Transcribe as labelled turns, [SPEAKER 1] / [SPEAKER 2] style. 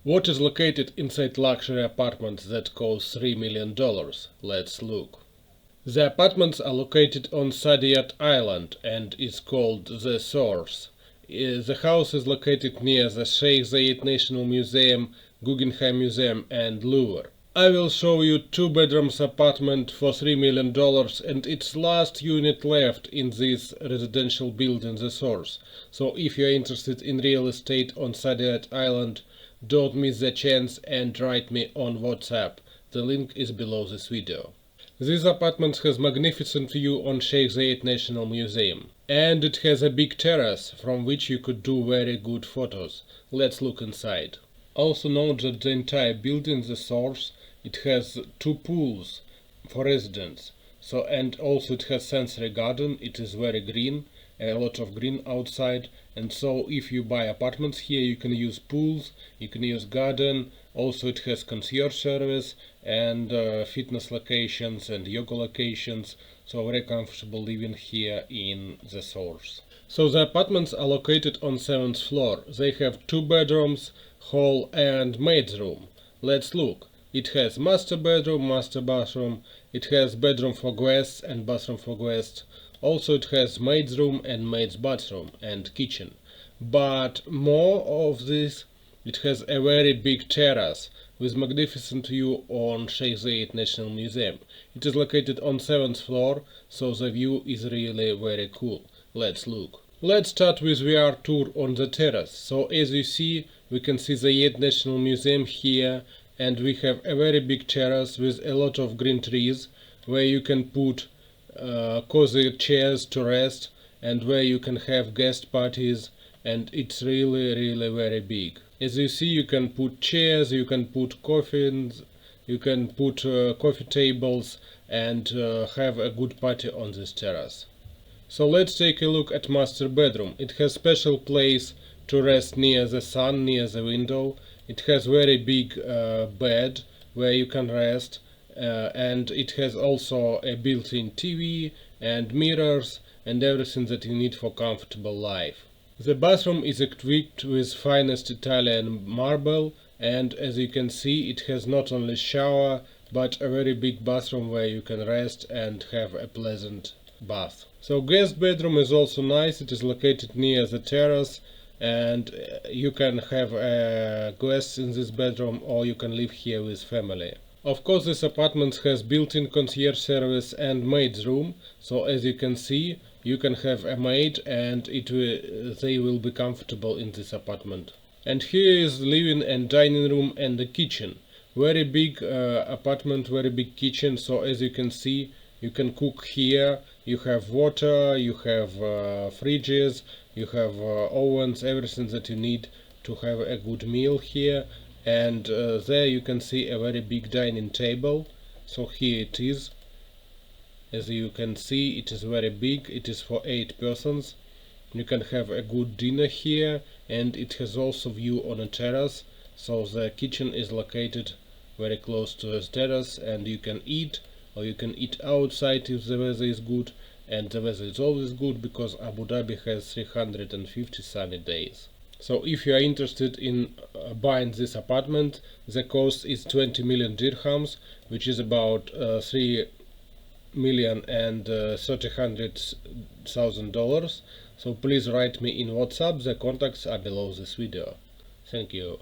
[SPEAKER 1] What is located inside luxury apartments that cost $3 million? Let's look. The apartments are located on Saadiyat Island and is called The Source. The house is located near the Sheikh Zayed National Museum, Guggenheim Museum and Louvre. I will show you 2 bedrooms apartment for $3 million and it's last unit left in this residential building The Source. So if you are interested in real estate on Saadiyat Island, don't miss the chance and write me on WhatsApp. The link is below this video. This apartment has magnificent view on Sheikh Zayed National Museum. And it has a big terrace from which you could do very good photos. Let's look inside. Also note that the entire building, The Source, it has 2 pools for residents. And also it has sensory garden, it is very green, a lot of green outside. And so if you buy apartments here, you can use pools, you can use garden. Also it has concierge service and fitness locations and yoga locations. So very comfortable living here in The Source. So the apartments are located on 7th floor. They have 2 bedrooms, hall and maid's room. Let's look. It has master bedroom, master bathroom. It has bedroom for guests and bathroom for guests. Also it has maid's room and maid's bathroom and kitchen. But more of this, it has a very big terrace with magnificent view on Sheikh Zayed National Museum. It is located on 7th floor, so the view is really very cool. Let's look. Let's start with VR tour on the terrace. So as you see, we can see the Zayed National Museum here, and we have a very big terrace with a lot of green trees where you can put cozy chairs to rest and where you can have guest parties, and it's really very big. As you see, you can put chairs, you can put coffins, you can put coffee tables and have a good party on this terrace. So let's take a look at master bedroom. It has special place to rest near the sun, near the window. It has very big bed where you can rest, and it has also a built-in TV and mirrors and everything that you need for comfortable life. The bathroom is equipped with finest Italian marble, and as you can see, it has not only shower but a very big bathroom where you can rest and have a pleasant bath. So guest bedroom is also nice. It is located near the terrace, and you can have guests in this bedroom, or you can live here with family. Of course, this apartment has built-in concierge service and maid's room, so as you can see, you can have a maid and they will be comfortable in this apartment. And here is living and dining room and the kitchen. Very big apartment, very big kitchen, so as you can see, you can cook here. You have water, you have fridges, you have ovens, everything that you need to have a good meal here. And there you can see a very big dining table. So here it is. As you can see, it is very big. It is for 8 persons. You can have a good dinner here, and it has also view on a terrace. So the kitchen is located very close to the terrace, and you can eat, or you can eat outside if the weather is good. And the weather is always good because Abu Dhabi has 350 sunny days. So if you are interested in buying this apartment, the cost is 20 million dirhams, which is about $3,300,000. So please write me in WhatsApp. The contacts are below this video. Thank you.